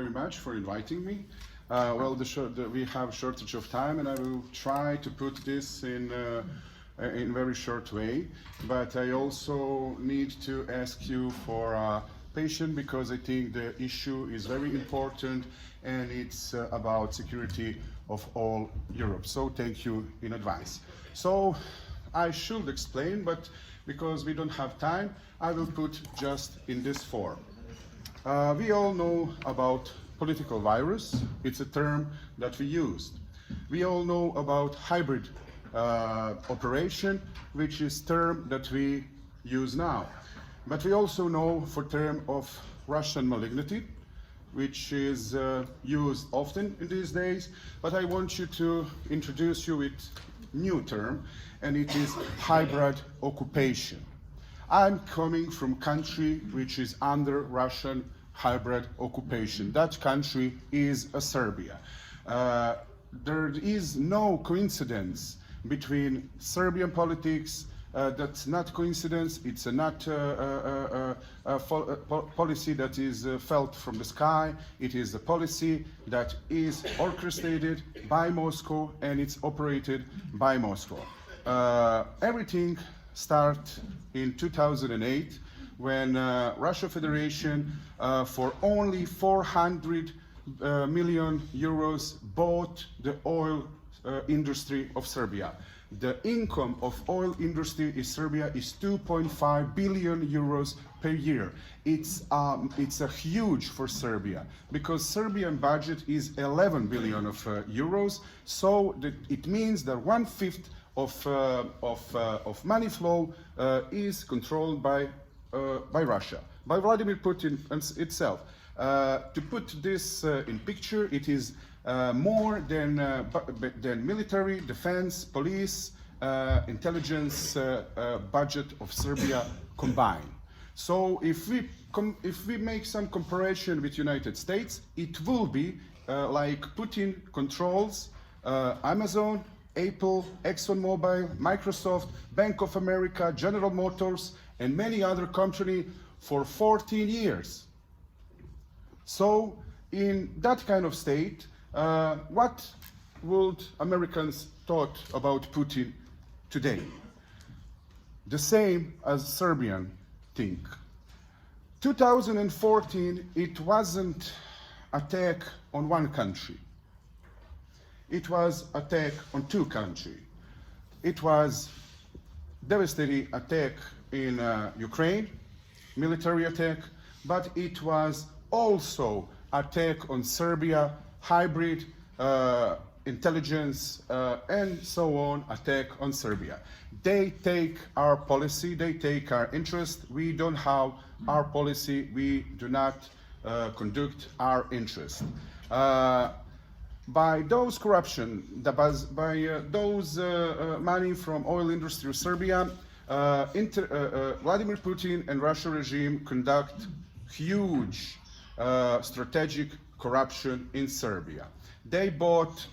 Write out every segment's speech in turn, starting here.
Very much for inviting me. We have shortage of time, and I will try to put this in very short way. But I also need to ask you for patience, because I think the issue is very important and it's about security of all Europe. So thank you in advance. So I should explain, but because we don't have time, I will put just in this form. We all know about political virus. It's a term that we used. We all know about hybrid operation, which is term that we use now. But we also know for term of Russian malignity, which is used often in these days. But I want you to introduce you with new term, and it is hybrid occupation. I'm coming from country which is under Russian hybrid occupation. That country is Serbia. There is no coincidence between Serbian politics. That's not coincidence. It's not a policy that is felt from the sky. It is a policy that is orchestrated by Moscow, and it's operated by Moscow. Everything started in 2008 when Russia Federation for only 400 million euros bought the oil industry of Serbia. The income of oil industry in Serbia is 2.5 billion euros per year. It's a huge for Serbia, because Serbian budget is 11 billion of euros. So it means that 1/5 of money flow is controlled by Russia, by Vladimir Putin itself. To put this in picture, it is more than military, defense, police, intelligence budget of Serbia combined. So if we make some comparison with United States, it will be like Putin controls Amazon, Apple, ExxonMobil, Microsoft, Bank of America, General Motors, and many other companies for 14 years. So in that kind of state, what would Americans thought about Putin today? The same as Serbian think. 2014, it wasn't attack on one country. It was attack on two countries. It was devastating attack in Ukraine, military attack, but it was also attack on Serbia, hybrid intelligence and so on, attack on Serbia. They take our policy, they take our interest. We don't have our policy, we do not conduct our interest. By those corruption, by those money from oil industry of Serbia, Vladimir Putin and Russia regime conduct huge strategic corruption in Serbia. They bought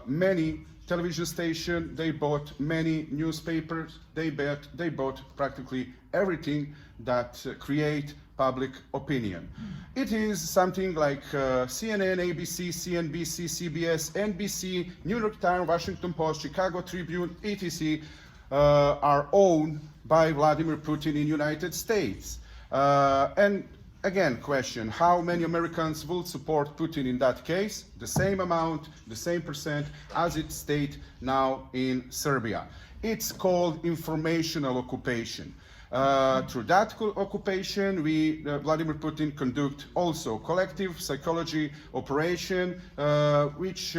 many television stations, they bought many newspapers, they bought practically everything that create public opinion. It is something like CNN, ABC, CNBC, CBS, NBC, New York Times, Washington Post, Chicago Tribune, etc. Are owned by Vladimir Putin in United States. And again, question, how many Americans will support Putin in that case? The same amount, the same percent as it state now in Serbia. It's called informational occupation. Through that occupation, Vladimir Putin conduct also collective psychology operation, which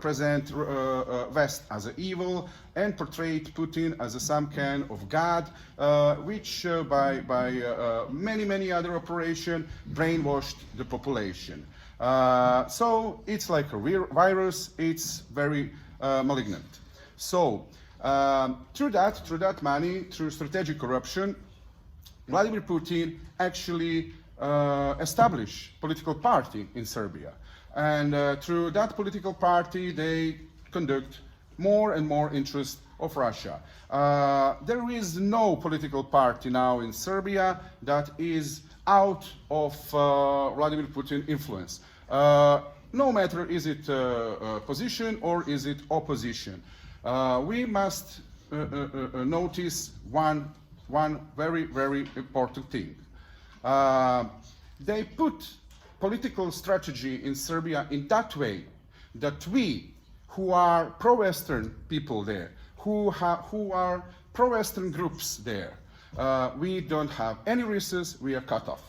present West as evil and portrayed Putin as some kind of god, which by many other operations brainwashed the population. So it's like a virus, it's very malignant. So through that money, through strategic corruption, Vladimir Putin actually established political party in Serbia. And through that political party, they conduct more and more interest of Russia. There is no political party now in Serbia that is out of Vladimir Putin influence. No matter is it position or is it opposition. We must notice one very, very important thing. They put political strategy in Serbia in that way that we, who are pro-Western people there, who are pro-Western groups there, we don't have any resources, we are cut off.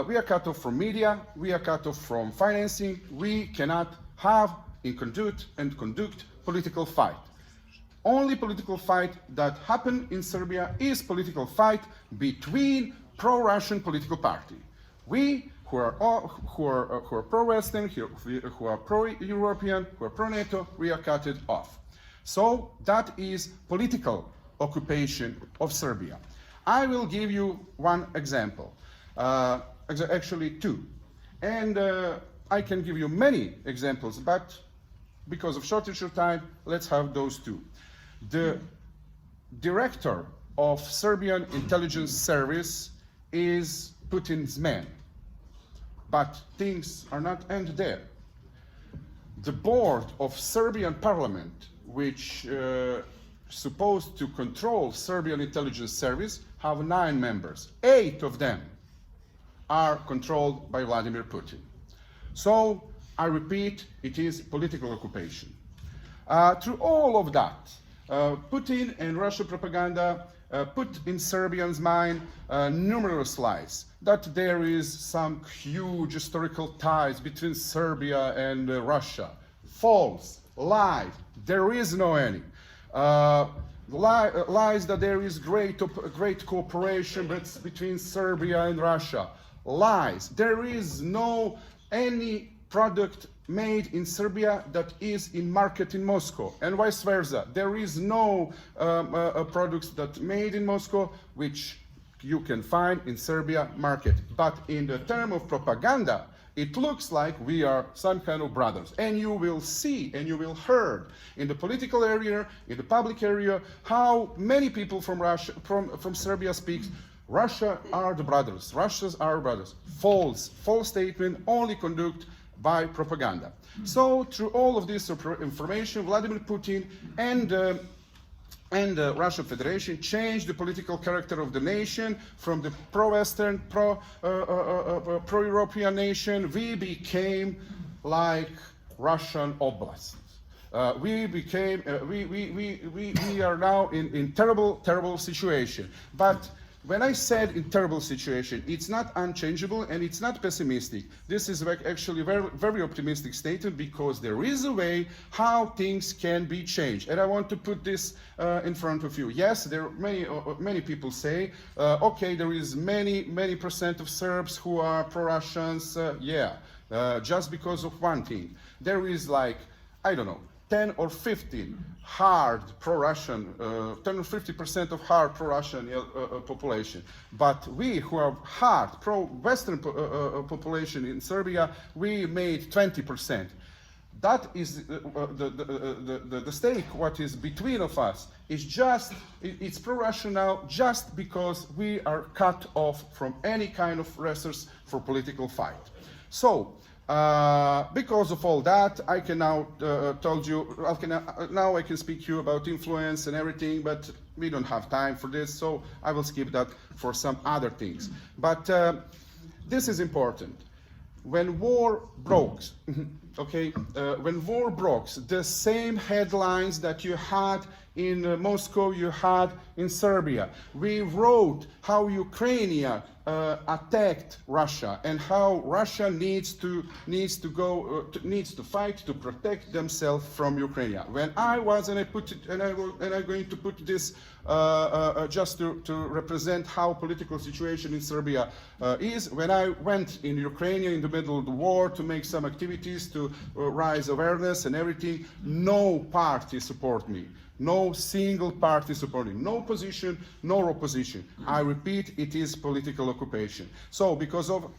We are cut off from media, we are cut off from financing, we cannot have and conduct political fight. Only political fight that happened in Serbia is political fight between pro-Russian political party. We who are pro-Western, who are pro-European, who are pro-NATO, we are cut it off. So that is political occupation of Serbia. I will give you one example, actually two. And I can give you many examples, but because of shortage of time, let's have those two. The director of Serbian intelligence service is Putin's man. But things are not end there. The board of Serbian parliament, which supposed to control Serbian intelligence service, have 9 members. 8 of them are controlled by Vladimir Putin. So, I repeat, it is political occupation. Through all of that, Putin and Russian propaganda put in Serbians' mind numerous lies that there is some huge historical ties between Serbia and Russia. False, lie, there is no any. Lies that there is great cooperation between Serbia and Russia. Lies, there is no any product made in Serbia that is in market in Moscow, and vice versa. There is no products that made in Moscow which you can find in Serbia market. But in the term of propaganda, it looks like we are some kind of brothers. And you will see and you will hear in the political area, in the public area, how many people from Russia, from Serbia speaks, Russia are the brothers, Russia's are brothers. False statement, only conduct by propaganda. So through all of this information, Vladimir Putin and the Russian Federation changed the political character of the nation from the pro-Western, pro-European nation. We became like Russian oblast. We are now in terrible situation. But when I said in terrible situation, it's not unchangeable and it's not pessimistic. This is actually very optimistic statement because there is a way how things can be changed. And I want to put this in front of you. Yes, there are many people say, okay, there is many percent of Serbs who are pro-Russians. Just because of one thing. There is like, I don't know, 10 or 15 hard pro-Russian, 10 or 50% of hard pro-Russian population. But we who are hard pro-Western population in Serbia, we made 20%. That is the stake, what is between of us, is just, it's pro-Russian now just because we are cut off from any kind of resource for political fight. So, because of all that, I can now now I can speak to you about influence and everything, but we don't have time for this, so I will skip that for some other things. But this is important. When war broke, okay, when war broke, the same headlines that you had in Moscow, you had in Serbia. We wrote how Ukraine attacked Russia and how Russia needs to fight to protect themselves from Ukraine. When I was, and I'm going to put this just to represent how political situation in Serbia is. When I went in Ukraine in the middle of the war to make some activities to raise awareness and everything, no party support me. No single party supporting, no position, no opposition. I repeat, it is political occupation. So because of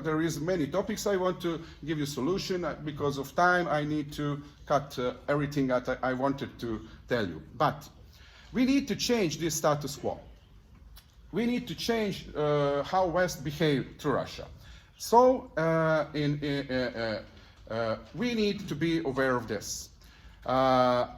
there is many topics I want to give you solution. Because of time, I need to cut everything that I wanted to tell you. But we need to change this status quo. We need to change how West behave to Russia. So we need to be aware of this. The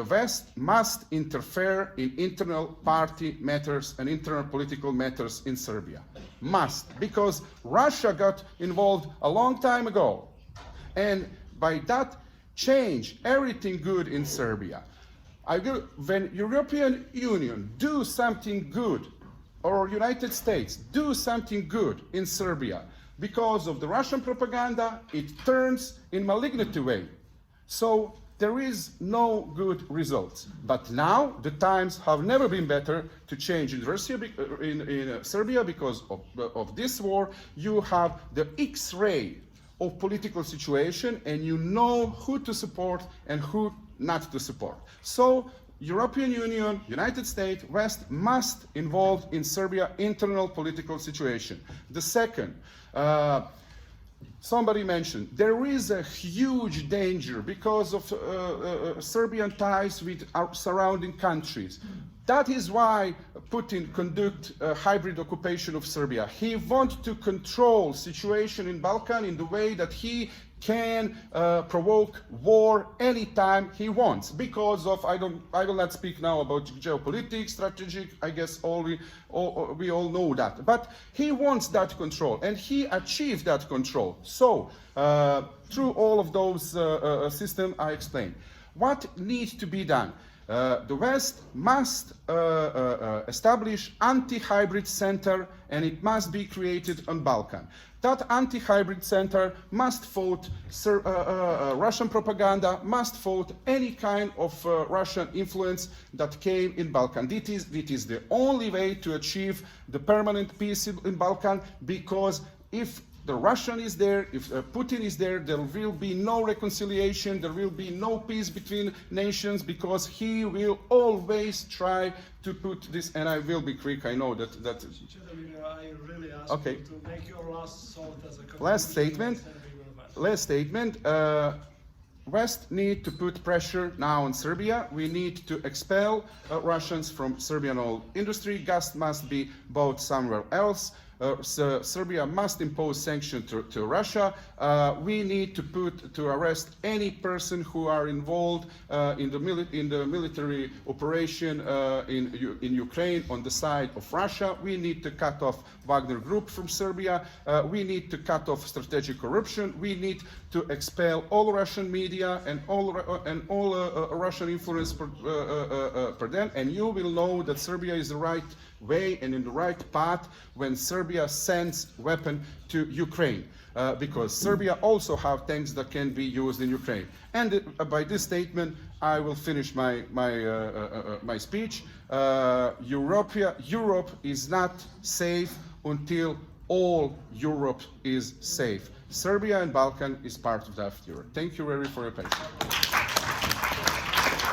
West must interfere in internal party matters and internal political matters in Serbia. Must, because Russia got involved a long time ago. And by that, change everything good in Serbia. When European Union do something good, or United States do something good in Serbia, because of the Russian propaganda, it turns in malignant way. So there is no good results. But now the times have never been better to change in Serbia because of this war. You have the X-ray of political situation, and you know who to support and who not to support. So European Union, United States, West must involve in Serbia internal political situation. The second, somebody mentioned, there is a huge danger because of Serbian ties with our surrounding countries. That is why Putin conduct a hybrid occupation of Serbia. He wants to control situation in Balkan in the way that he can provoke war anytime he wants, because of, I will not speak now about geopolitics, strategic, I guess we all know that. But he wants that control, and he achieved that control. So, through all of those systems I explained. What needs to be done? The West must establish anti-hybrid center, and it must be created on Balkan. That anti-hybrid center must fight Russian propaganda, must fight any kind of Russian influence that came in Balkan. It is the only way to achieve the permanent peace in Balkan, because if the Russian is there, if Putin is there, there will be no reconciliation, there will be no peace between nations, because he will always try to put this, and I will be quick, I know that Čedomir, I really ask okay. you to make your last thought as a Last statement. West need to put pressure now on Serbia. We need to expel Russians from Serbian oil industry. Gas must be bought somewhere else. Serbia must impose sanctions to Russia. We need to arrest any person who are involved in the military operation in Ukraine on the side of Russia. We need to cut off Wagner Group from Serbia. We need to cut off strategic corruption. We need to expel all Russian media and all Russian influence for them. And you will know that Serbia is the right way and in the right path when Serbia sends weapons to Ukraine, because Serbia also have tanks that can be used in Ukraine. And by this statement, I will finish my speech. Europe is not safe until all Europe is safe. Serbia and Balkan is part of that Europe. Thank you very much for your patience.